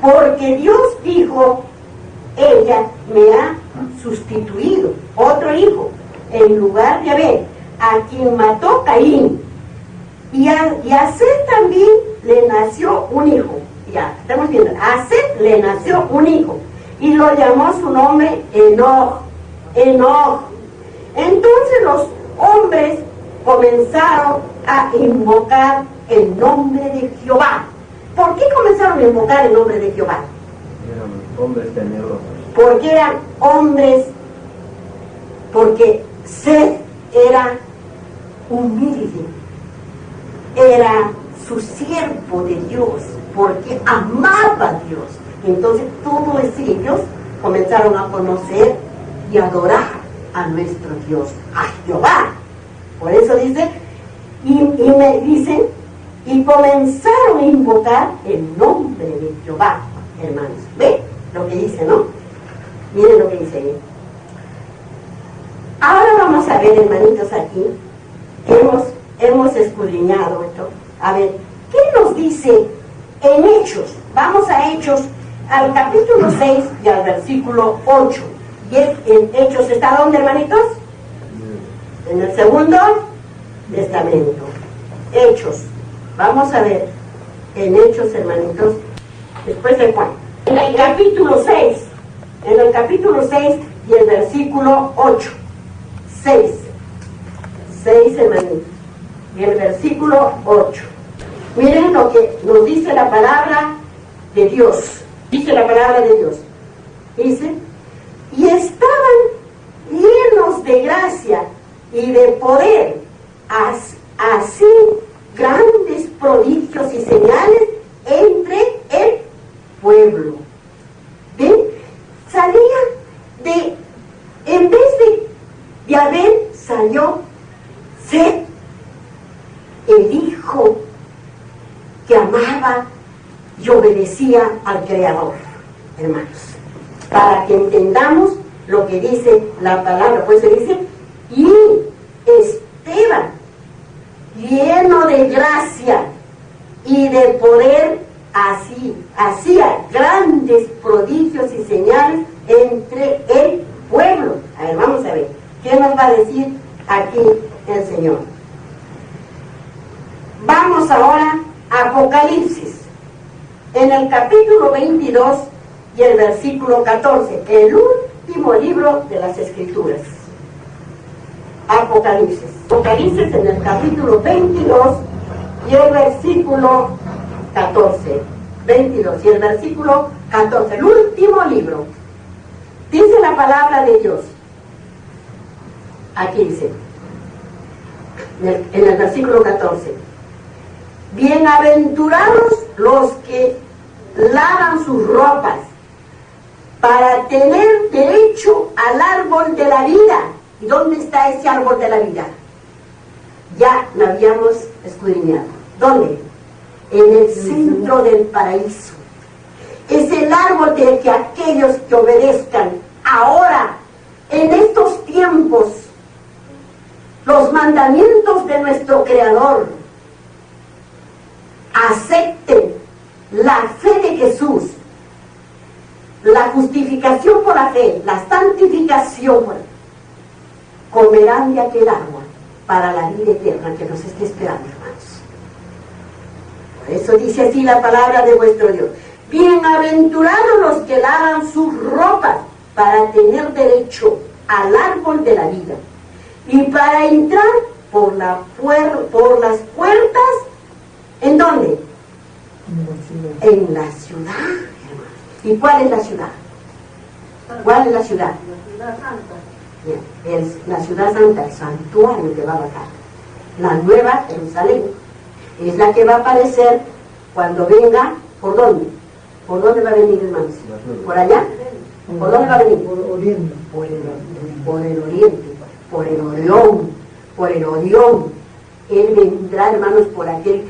porque Dios dijo, ella me ha sustituido otro hijo en lugar de Abel, a quien mató Caín. Y a Set también le nació un hijo. Ya, estamos viendo, a Set le nació un hijo y lo llamó su nombre Enoch. Entonces los hombres comenzaron a invocar el nombre de Jehová. ¿Por qué comenzaron a invocar el nombre de Jehová? Eran hombres temerosos. Porque eran hombres, porque Set era humilde, era su siervo de Dios, porque amaba a Dios. Entonces todos ellos comenzaron a conocer y adorar a nuestro Dios, a Jehová. Por eso dice, y comenzaron a invocar el nombre de Jehová, hermanos. ¿Ve lo que dice, no? Miren lo que dice ahí. Ahora vamos a ver, hermanitos, aquí, hemos escudriñado esto. A ver, ¿qué nos dice en Hechos? Vamos a Hechos, al capítulo 6 y al versículo 8. ¿Y en Hechos está dónde, hermanitos? En el Segundo Testamento. Hechos. Vamos a ver en Hechos, hermanitos, después de Juan. En el capítulo 6 y el versículo 8. 6, hermanitos. Y el versículo 8. Miren lo que nos dice la palabra de Dios. Dice la palabra de Dios. Dice, y estaban llenos de gracia y de poder, así grandes prodigios y señales entre el pueblo. ¿Ven? Salía en vez de Abel, salió Set, el hijo que amaba y obedecía al Creador, hermanos, para que entendamos lo que dice la palabra. Pues se dice, y Esteban, lleno de gracia y de poder, así hacía grandes prodigios y señales entre el pueblo. A ver, vamos a ver, ¿qué nos va a decir aquí el Señor? Vamos ahora a Apocalipsis, en el capítulo 22 y el versículo 14, el último libro de las Escrituras. Apocalipsis en el capítulo 22 y el versículo 14. 22 y el versículo 14, el último libro. Dice la palabra de Dios. Aquí dice, en el versículo 14, bienaventurados los que lavan sus ropas para tener derecho al árbol de la vida. ¿Y dónde está ese árbol de la vida? Ya lo habíamos escudriñado. ¿Dónde? En el centro del paraíso. Es el árbol de que aquellos que obedezcan ahora, en estos tiempos, los mandamientos de nuestro Creador, acepten la fe de Jesús, la justificación por la fe, la santificación, comerán de aquel agua para la vida eterna que nos esté esperando, hermanos. Por eso dice así la palabra de vuestro Dios. Bienaventurados los que lavan sus ropas para tener derecho al árbol de la vida y para entrar por las puertas. ¿En dónde? En la ciudad, hermano. ¿Y cuál es la ciudad? ¿Cuál es la ciudad? La ciudad santa. Bien, la ciudad santa, el santuario que va a bajar. La nueva Jerusalén. Es la que va a aparecer cuando venga. ¿Por dónde? ¿Por dónde va a venir, hermanos? ¿Por allá? ¿Por dónde va a venir? Por oriente. Por el oriente, por el Orión. Él vendrá, hermanos, por aquella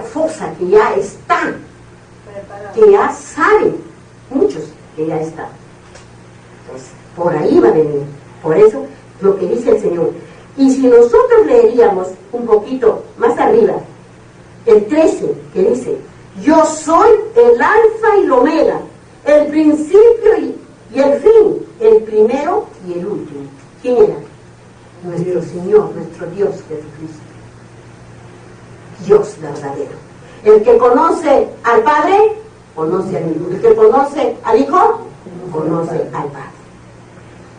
fosa que ya está, que ya saben muchos que ya está. Entonces, por ahí va a venir. Por eso, lo que dice el Señor. Y si nosotros leeríamos un poquito más arriba, el 13, que dice, yo soy el alfa y el omega, el principio y el fin, el primero y el último. ¿Quién era? Nuestro Señor, nuestro Dios Jesucristo. Dios verdadero. El que conoce al Padre, conoce al Hijo. El que conoce al Hijo, conoce al Padre.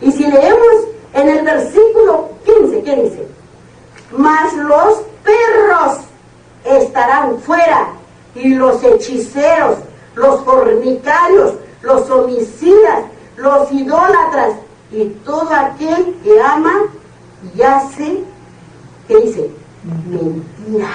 Y si leemos en el versículo 15, ¿qué dice? Mas los perros estarán fuera, y los hechiceros, los fornicarios, los homicidas, los idólatras, y todo aquel que ama y hace, ¿qué dice? Mentira.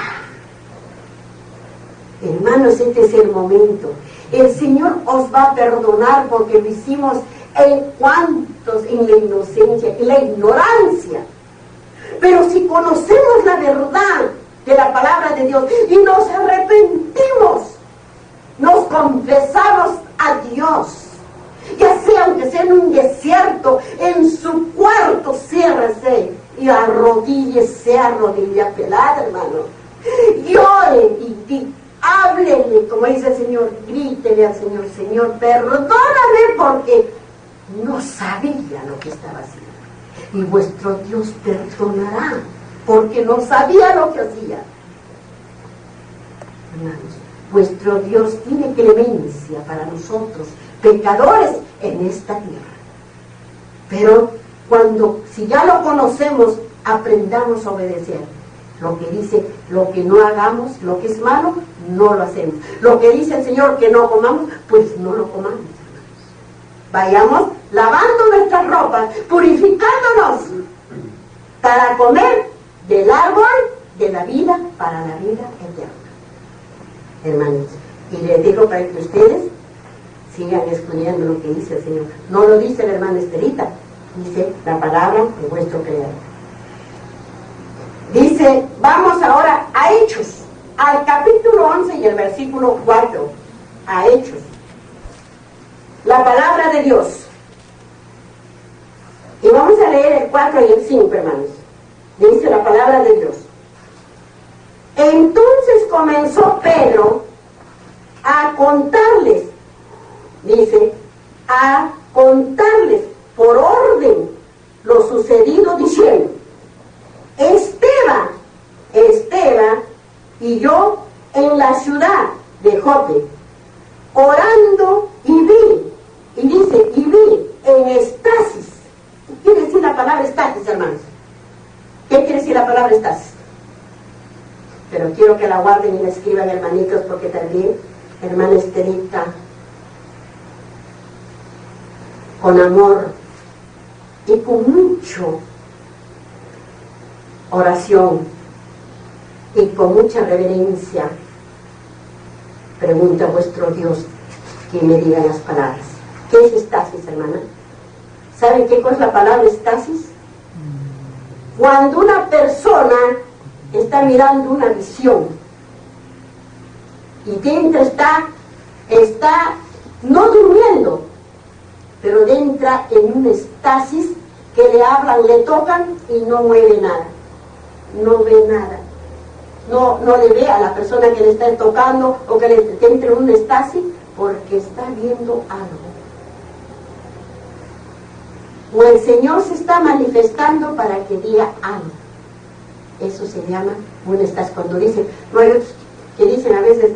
Hermanos, este es el momento. El Señor os va a perdonar porque lo hicimos en cuantos, en la inocencia, en la ignorancia. Pero si conocemos la verdad de la palabra de Dios y nos arrepentimos, nos confesamos a Dios, ya sea aunque sea en un desierto, en su cuarto, ciérrese y arrodíllese, arrodilla pelada, hermano. Llore y háblele, como dice el Señor, grítele al Señor: Señor, perdóname porque no sabía lo que estaba haciendo. Y vuestro Dios perdonará porque no sabía lo que hacía. Hermanos, vuestro Dios tiene clemencia para nosotros, pecadores en esta tierra. Pero si ya lo conocemos, aprendamos a obedecer. Lo que dice, lo que no hagamos, lo que es malo, no lo hacemos. Lo que dice el Señor que no comamos, pues no lo comamos. Vayamos lavando nuestras ropas, purificándonos para comer del árbol de la vida para la vida eterna. Hermanos, y les digo para que ustedes sigan escuchando lo que dice el Señor. No lo dice la hermana Estelita, dice la palabra de vuestro Creador. Dice, vamos ahora a Hechos, al capítulo 11 y el versículo 4, a Hechos. La palabra de Dios. Y vamos a leer el 4 y el 5, hermanos. Dice la palabra de Dios. Entonces comenzó Pedro a contarles, dice, a contarles por orden lo sucedido, diciendo: Esteban y yo en la ciudad de Jope, orando y vi en estasis. ¿Qué quiere decir la palabra estasis, hermanos? ¿Qué quiere decir la palabra estasis? Pero quiero que la guarden y la escriban, hermanitos, porque también, hermana Estelita, con amor y con mucho oración y con mucha reverencia, pregunta a vuestro Dios que me diga las palabras. ¿Qué es estasis, hermana? ¿Saben qué cosa es la palabra estasis? Cuando una persona está mirando una visión y dentro está no durmiendo, pero entra en un estasis que le hablan, le tocan y no mueve nada, no ve nada, no le ve a la persona que le está tocando o que entre en un estasis porque está viendo algo. O el Señor se está manifestando para que diga algo. Eso se llama un estasis. Cuando dicen, no hay otros que dicen a veces,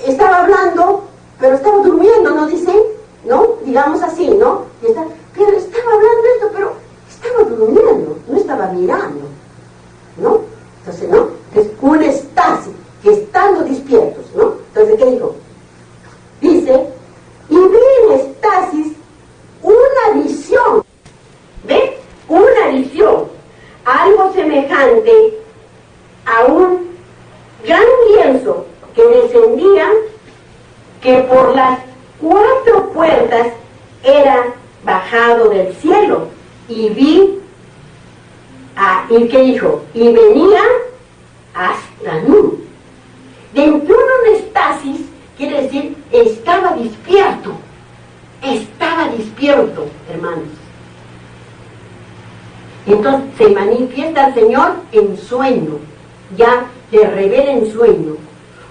estaba hablando, pero estaba durmiendo, ¿no dicen? ¿No? Digamos así, ¿no? Pero estaba hablando esto, pero estaba durmiendo, no estaba mirando, ¿no? Entonces, ¿no? Es un estasis, que estando despiertos, ¿no? Entonces, ¿qué dijo? Dice, y vi en estasis una visión, ¿ve? Una visión, algo semejante a un gran lienzo que descendía, que por las 4 puertas era bajado del cielo, y vi, ¿y qué dijo? Y venía hasta mí. Dentro de un estasis, quiere decir, estaba despierto, hermanos. Entonces se manifiesta el Señor en sueño, ya le revela en sueño,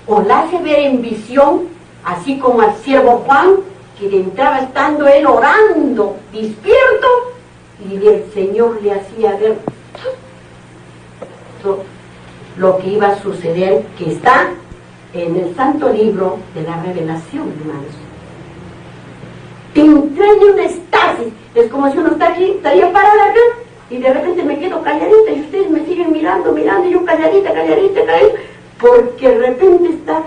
o la hace ver en visión, así como al siervo Juan, que entraba estando él orando, despierto, y el Señor le hacía ver lo que iba a suceder, que está en el santo libro de la revelación, hermanos. Te entraña una estasis, es como si uno estaría parada acá, y de repente me quedo calladita, y ustedes me siguen mirando, y yo calladita, porque de repente está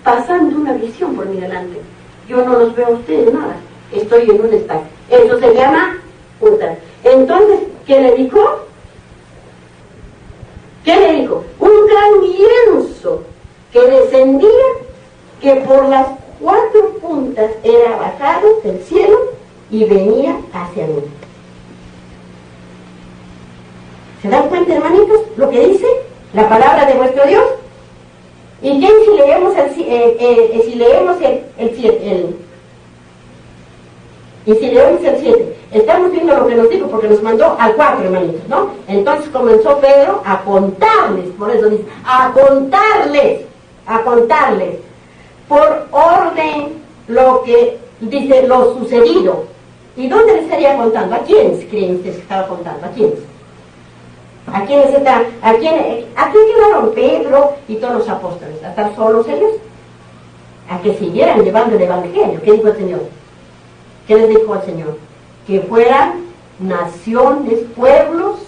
pasando una visión por mi delante. Yo no los veo a ustedes nada, estoy en un estasis. Eso se llama puta. Entonces, ¿qué le dijo? Un gran lienzo que descendía, que por las 4 puntas era bajado del cielo y venía hacia mí. ¿Se dan cuenta, hermanitos, lo que dice la palabra de nuestro Dios? ¿Y qué si leemos el 7? Estamos viendo lo que nos dijo, porque nos mandó al 4, hermanitos, ¿no? Entonces comenzó Pedro a contarles, por eso dice, a contarles, por orden lo que dice, lo sucedido. ¿Y dónde les estaría contando? ¿A quiénes creen ustedes que estaba contando? ¿A quiénes? ¿A quiénes están? ¿A quién quedaron Pedro y todos los apóstoles? ¿A estar solos ellos? A que siguieran llevando el evangelio. ¿Qué dijo el Señor? ¿Qué les dijo el Señor? Que fueran naciones, pueblos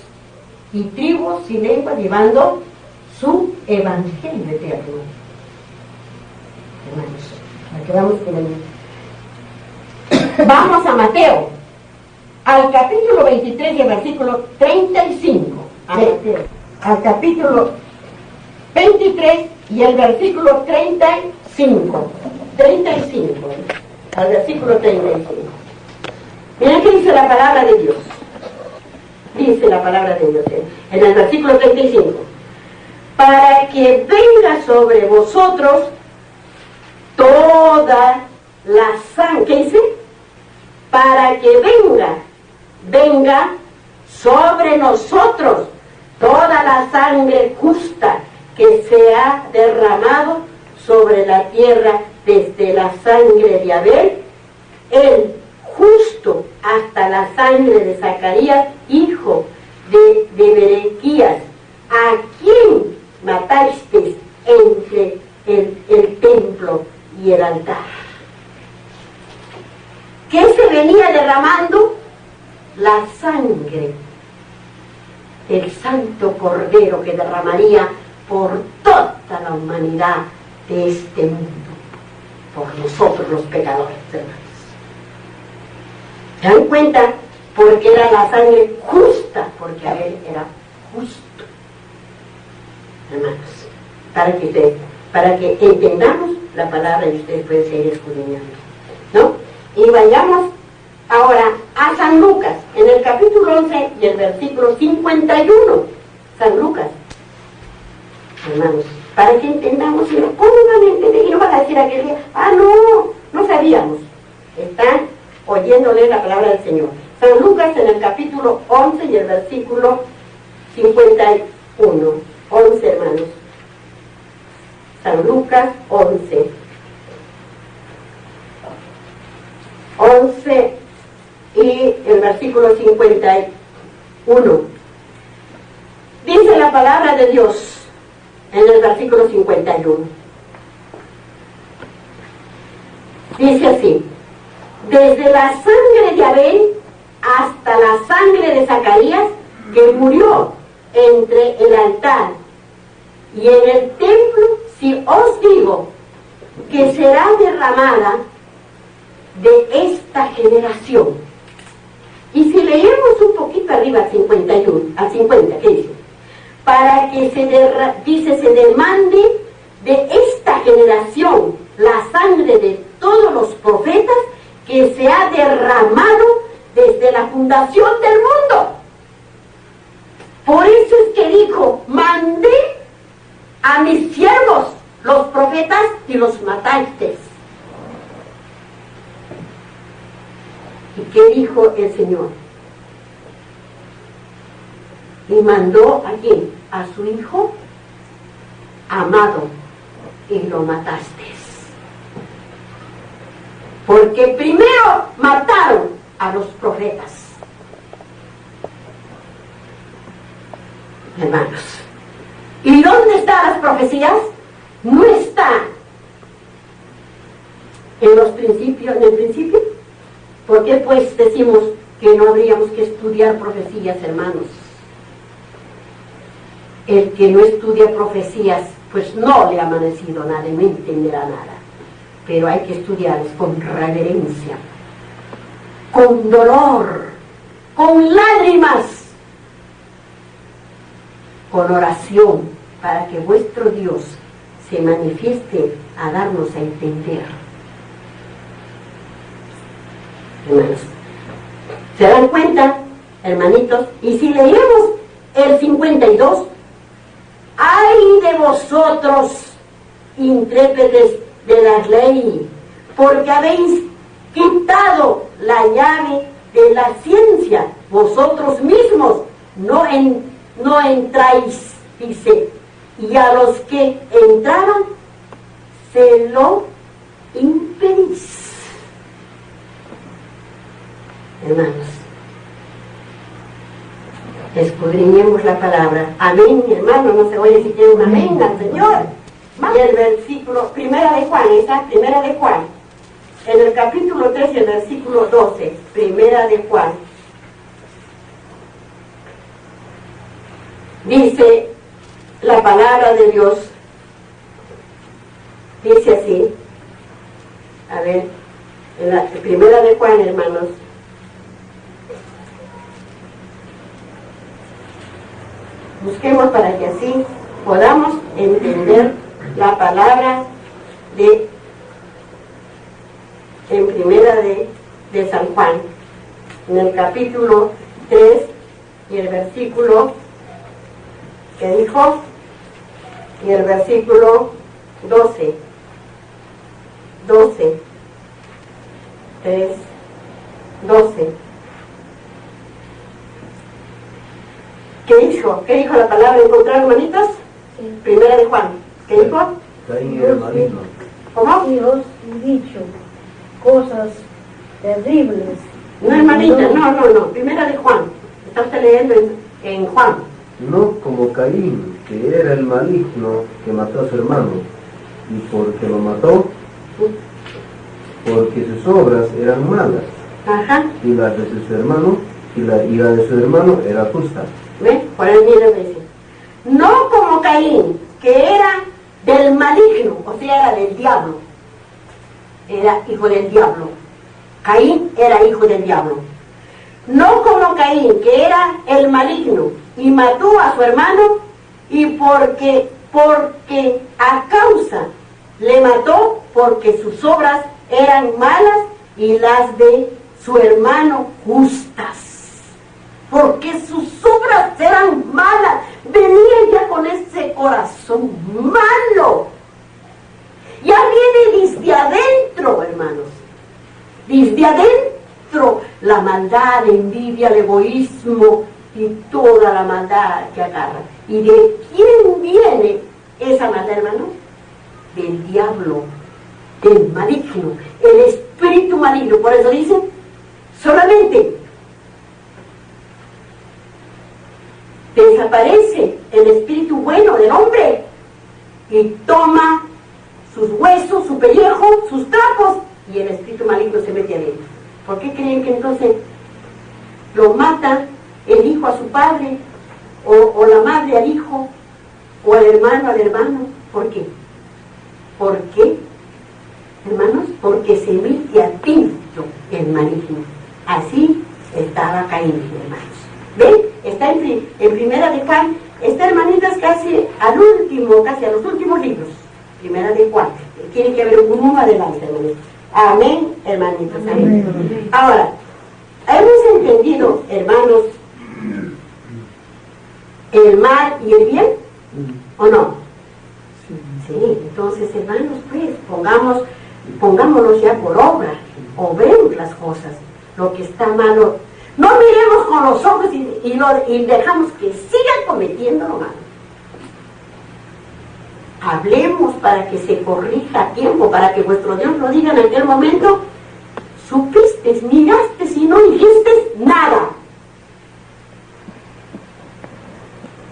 y tribus y lenguas llevando su evangelio eterno. Hermanos, aquí vamos con el... Vamos a Mateo, al capítulo 23 y el versículo 35. Al capítulo 23 y el versículo 35. Al versículo 35. Miren qué dice la palabra de Dios. Dice la palabra de Dios en el versículo 35. Para que venga sobre vosotros toda la sangre. ¿Qué dice? Para que venga sobre nosotros toda la sangre justa que se ha derramado sobre la tierra, desde la sangre de Abel, el justo, hasta la sangre de Zacarías, hijo de Berequías, a quien matasteis entre el templo y el altar. ¿Qué se venía derramando? La sangre del Santo Cordero que derramaría por toda la humanidad de este mundo, por nosotros los pecadores, hermanos. ¿Se dan cuenta? Porque era la sangre justa, porque Abel era justo, hermanos, para que entendamos la palabra y ustedes pueden seguir escudriñando, ¿no? Y vayamos ahora a San Lucas, en el capítulo 11 y el versículo 51. San Lucas, hermanos, para que entendamos, y no, ¿cómo van a entender? Y no van a decir aquel día, no sabíamos. Están oyéndole la palabra del Señor. San Lucas, en el capítulo 11 y el versículo 51. 11, hermanos. San Lucas 11. 11 y el versículo 51. Dice la palabra de Dios en el versículo 51. Dice así: desde la sangre de Abel hasta la sangre de Zacarías, que murió entre el altar y en el templo, si os digo que será derramada de esta generación. Y si leemos un poquito arriba al 50, ¿qué dice? Para que se demande de esta generación la sangre de todos los profetas que se ha derramado desde la fundación del mundo. Por eso es que dijo: mandé a mis siervos, los profetas, y los matasteis. ¿Y qué dijo el Señor? Y mandó ¿a quién? A su Hijo amado, y lo mataste. Porque primero mataron a los profetas. Hermanos, ¿y dónde están las profecías? No están en los principios, en el principio. ¿Por qué pues decimos que no habríamos que estudiar profecías, hermanos? El que no estudia profecías, pues no le ha amanecido nada, no entenderá nada. Pero hay que estudiarlas con reverencia, con dolor, con lágrimas, con oración, para que vuestro Dios se manifieste a darnos a entender. Hermanos, ¿se dan cuenta, hermanitos? Y si leemos el 52, ¡ay de vosotros, intrépides de la ley! Porque habéis quitado la llave de la ciencia, vosotros mismos no entráis, dice, y a los que entraron se lo impedís. Hermanos, escudriñemos la palabra. Amén, mi hermano, no se oye si tiene un amén al Señor. Y el versículo, primera de Juan, primera de Juan, en el capítulo 3 y el versículo 12, primera de Juan, dice la palabra de Dios, dice así, a ver, en la primera de Juan, hermanos, busquemos para que así podamos entender la palabra en primera de San Juan, en el capítulo 3 y el versículo que dijo, y el versículo 12, 3, 12. ¿Qué dijo la palabra? ¿Encontrar, hermanitos? Sí. Primera de Juan. ¿Qué dijo? Caín era maligno. ¿Cómo? Dios ha dicho cosas terribles. No, hermanita, no. Primera de Juan. Está usted leyendo en Juan. No como Caín, que era el maligno que mató a su hermano. Y porque lo mató, porque sus obras eran malas. Ajá. Y las de su hermano, y la de su hermano era justa. ¿Ve? Por ahí viene a decir. No como Caín, que era del maligno, o sea, era del diablo. Era hijo del diablo. Caín era hijo del diablo. No como Caín, que era el maligno, y mató a su hermano, y porque a causa le mató, porque sus obras eran malas, y las de su hermano justas. Porque sus obras eran malas. Venía ya con ese corazón malo. Ya viene desde adentro, hermanos. Desde adentro la maldad, la envidia, el egoísmo y toda la maldad que agarra. ¿Y de quién viene esa maldad, hermano? Del diablo, del maligno, el espíritu maligno. Por eso dicen, solamente desaparece el espíritu bueno del hombre y toma sus huesos, su pellejo, sus trapos, y el espíritu maligno se mete adentro. ¿Por qué creen que entonces lo mata el hijo a su padre, o la madre al hijo, o el hermano al hermano? ¿Por qué? ¿Por qué, hermanos? Porque se mete adentro el maligno. Así estaba Caín, hermanos. ¿Ven? Está en primera de Juan. Esta, hermanitas, casi a los últimos libros. Primera de Juan. Tiene que haber uno adelante, hermanitos. Amén, hermanitos. Amén. Amén. Ahora, ¿hemos entendido, hermanos, el mal y el bien? ¿O no? Sí, entonces, hermanos, pues, pongámonos ya por obra. Obremos las cosas. Lo que está malo, no miremos con los ojos y dejamos que sigan cometiendo lo malo. hablemos para que se corrija a tiempo, para que vuestro Dios lo diga en aquel momento. Supiste, miraste y no dijiste nada.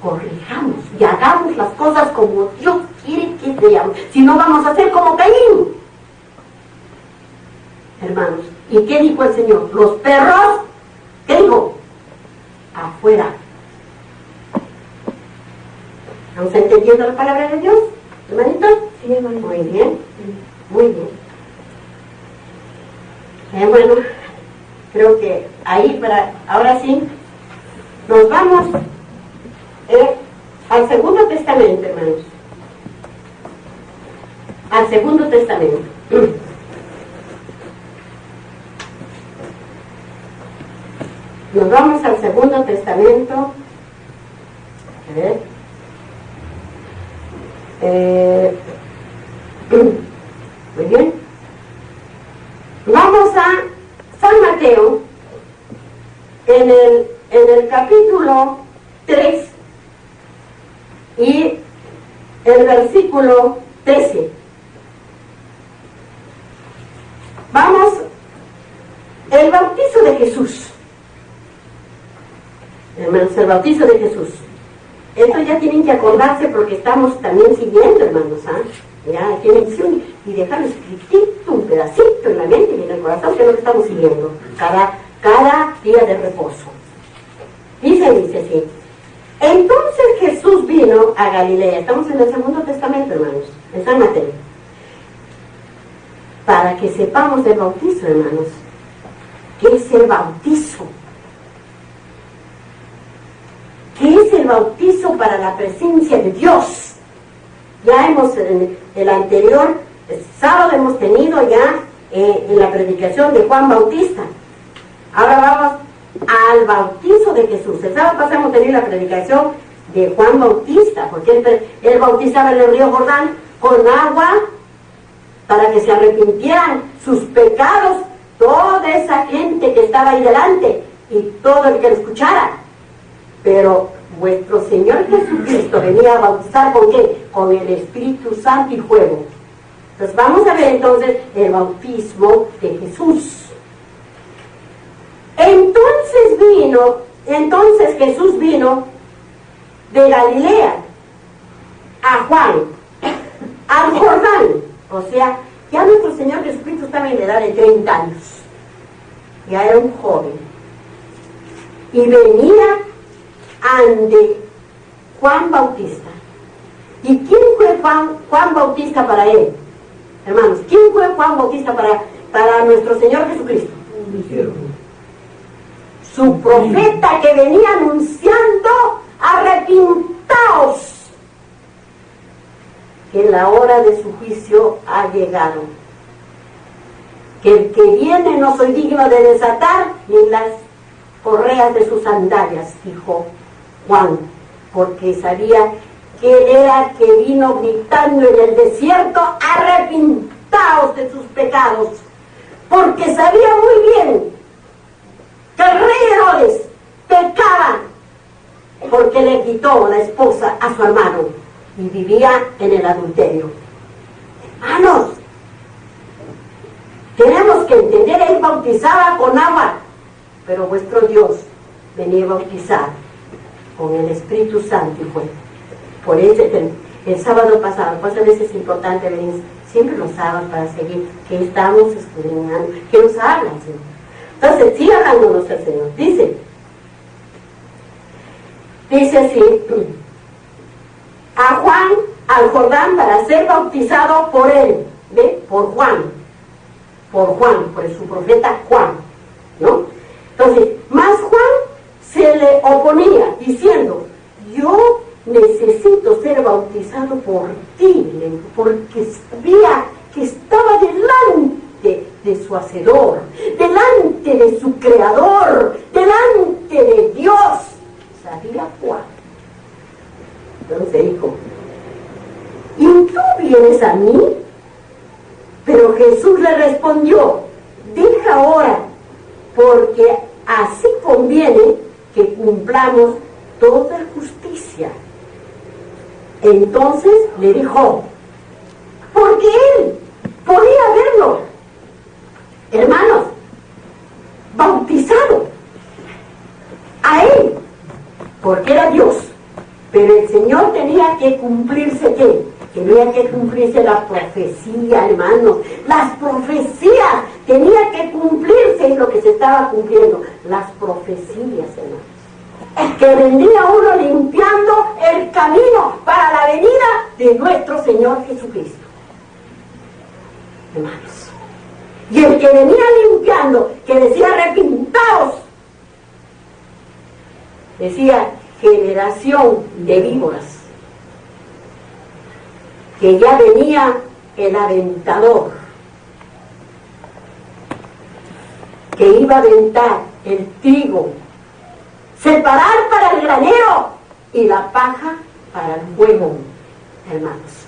Corrijamos y hagamos las cosas como Dios quiere que seamos. Si no, vamos a ser como Caín. Hermanos, ¿y qué dijo el Señor? Los perros, ¿qué dijo? Afuera. ¿Estamos entendiendo la palabra de Dios, hermanitos? Sí, hermanito. Muy bien, muy bien. Bueno, creo que ahí ahora sí, nos vamos al Segundo Testamento, hermanos. Al Segundo Testamento. Nos vamos al Segundo Testamento. A ver. Muy bien. Vamos a San Mateo, en el capítulo 3 y el versículo 13. Vamos, el bautizo de Jesús. Hermanos, el bautizo de Jesús. Esto ya tienen que acordarse porque estamos también siguiendo, hermanos, ¿ah? Ya tienen que y dejar escritito, un pedacito en la mente y en el corazón, que es lo que estamos siguiendo cada día de reposo. Dice así. Entonces Jesús vino a Galilea. Estamos en el Segundo Testamento, hermanos, en San Mateo. Para que sepamos del bautizo, hermanos. ¿Qué es el bautizo? ¿Qué es el bautizo para la presencia de Dios? Ya en el anterior sábado hemos tenido ya en la predicación de Juan Bautista. Ahora vamos al bautizo de Jesús. El sábado pasado hemos tenido la predicación de Juan Bautista, porque él bautizaba en el río Jordán con agua para que se arrepintieran sus pecados, toda esa gente que estaba ahí delante y todo el que lo escuchara. Pero vuestro Señor Jesucristo venía a bautizar ¿con qué? Con el Espíritu Santo y fuego. Entonces vamos a ver entonces el bautismo de Jesús. Entonces Jesús vino de Galilea a Juan, al Jordán. O sea, ya nuestro Señor Jesucristo estaba en la edad de 30 años. Ya era un joven. Y venía ante Juan Bautista. ¿Y quién fue Juan Bautista para él? Hermanos, ¿quién fue Juan Bautista para nuestro Señor Jesucristo? Su profeta que venía anunciando: arrepintaos, que la hora de su juicio ha llegado. Que el que viene no soy digno de desatar ni las correas de sus sandalias, dijo Juan, porque sabía que él era que vino gritando en el desierto: arrepintaos de sus pecados, porque sabía muy bien que el rey Herodes pecaba porque le quitó la esposa a su hermano y vivía en el adulterio. Hermanos, tenemos que entender, él bautizaba con agua, pero vuestro Dios venía a bautizar con el Espíritu Santo y fuego. Por eso el sábado pasado, pues a veces es importante venir siempre los sábados para seguir que estamos estudiando, que nos habla el Señor. Entonces, sigue hablándonos el Señor. Dice así: a Juan, al Jordán, para ser bautizado por él, ¿ve? Por su profeta Juan, ¿no? Entonces, más Juan se le oponía, diciendo: yo necesito ser bautizado por ti, porque sabía que estaba delante de su Hacedor, delante de su Creador, delante de Dios. Sabía Juan. Entonces dijo: ¿y tú vienes a mí? Pero Jesús le respondió: deja ahora, porque así conviene que cumplamos toda justicia. Entonces le dijo, porque él podía verlo, hermanos, bautizado a él, porque era Dios. Pero el Señor tenía que cumplirse, ¿qué? Tenía que cumplirse la profecía, hermanos. Las profecías tenía que cumplirse, es lo que se estaba cumpliendo. Las profecías, hermanos. Es que vendría uno limpiando el camino para la venida de nuestro Señor Jesucristo. Hermanos. Y el que venía limpiando, que decía arrepintaos, decía generación de víboras, que ya venía el aventador, que iba a aventar el trigo, separar para el granero y la paja para el fuego, hermanos.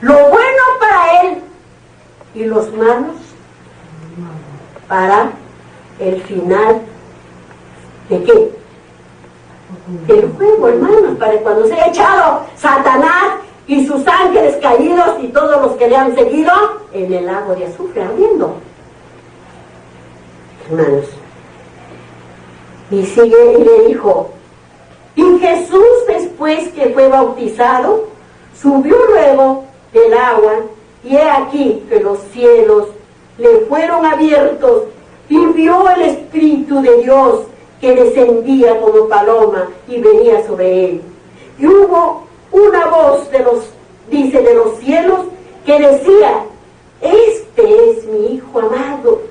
Lo bueno para él y los malos para el final de ¿qué? Del juego, hermanos, para cuando se ha echado Satanás y sus ángeles caídos y todos los que le han seguido en el lago de azufre ardiendo. Hermanos, y sigue y le dijo, y Jesús, después que fue bautizado, subió luego del agua, y he aquí que los cielos le fueron abiertos, y vio el Espíritu de Dios que descendía como paloma y venía sobre él. Y hubo una voz de los cielos que decía, este es mi Hijo amado,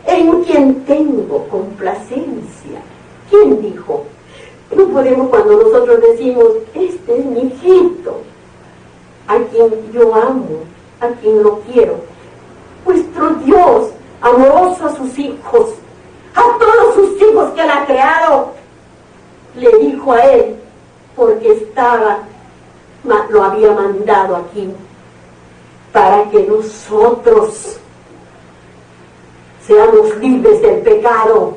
en quien tengo complacencia. ¿Quién dijo? No podemos, cuando nosotros decimos, este es mi hijito, a quien yo amo, a quien lo quiero. Vuestro Dios, amoroso a sus hijos, a todos sus hijos que él ha creado, le dijo a él, porque lo había mandado aquí, para que nosotros seamos libres del pecado.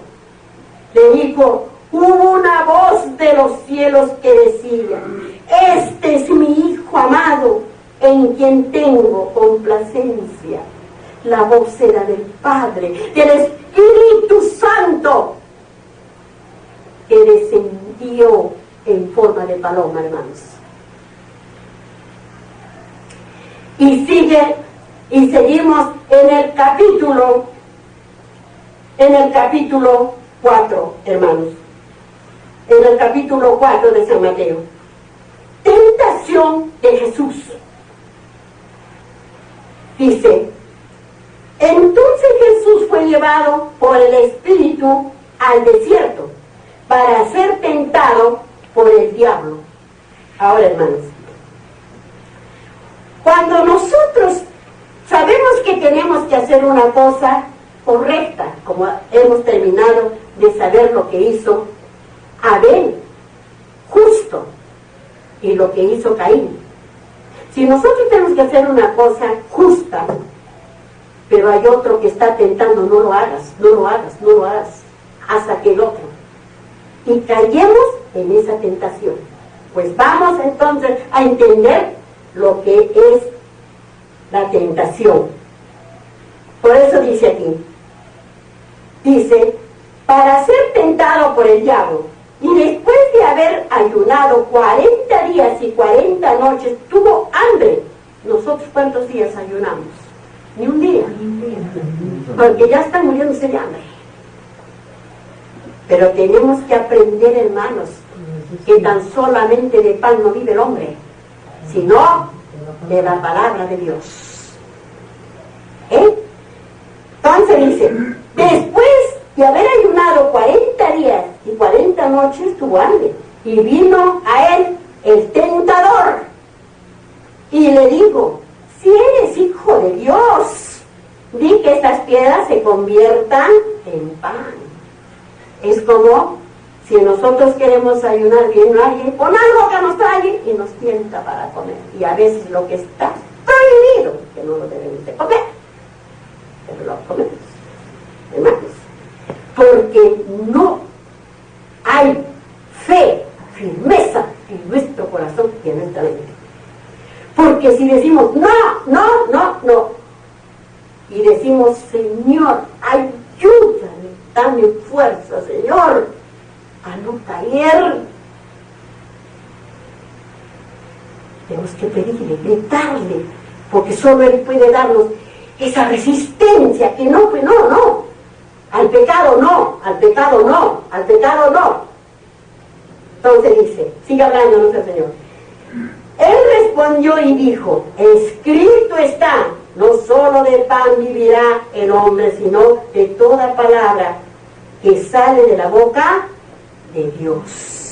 Le dijo, hubo una voz de los cielos que decía, este es mi Hijo amado, en quien tengo complacencia. La voz era del Padre, del Espíritu Santo, que descendió en forma de paloma, hermanos. Y seguimos en el capítulo 4, hermanos. En el capítulo 4 de San Mateo. Tentación de Jesús. Dice, entonces Jesús fue llevado por el Espíritu al desierto para ser tentado por el diablo. Ahora, hermanos, cuando nosotros sabemos que tenemos que hacer una cosa correcta, como hemos terminado de saber lo que hizo Abel, justo, y lo que hizo Caín. Si nosotros tenemos que hacer una cosa justa, pero hay otro que está tentando, no lo hagas, no lo hagas, no lo hagas, hasta que el otro. Y cayemos en esa tentación. Pues vamos entonces a entender lo que es la tentación. Por eso dice aquí, dice, para ser tentado por el diablo, y después de haber ayunado 40 días y 40 noches, tuvo hambre. ¿Nosotros cuántos días ayunamos? Ni un día. Porque ya están muriéndose de hambre. Pero tenemos que aprender, hermanos, que tan solamente de pan no vive el hombre, sino de la palabra de Dios. Entonces dice, después de haber ayunado 40 días y 40 noches, tuvo hambre, y vino a él el tentador y le dijo, si eres hijo de Dios, di que estas piedras se conviertan en pan. Es como si nosotros queremos ayunar, viene alguien con algo que nos trae y nos tienta para comer. Y a veces lo que está prohibido, que no lo debemos de comer, pero lo comemos, hermanos. Porque no hay fe, firmeza en nuestro corazón y en nuestra mente. Porque si decimos, no, no, no, no, y decimos, Señor, ayúdame, dame fuerza, Señor, a no caer, tenemos que pedirle, gritarle, porque solo Él puede darnos esa resistencia, que no, pues no, no, al pecado no, al pecado no, al pecado no. Entonces dice, sigue hablando nuestro Señor. Él respondió y dijo, escrito está, no solo de pan vivirá el hombre, sino de toda palabra que sale de la boca de Dios.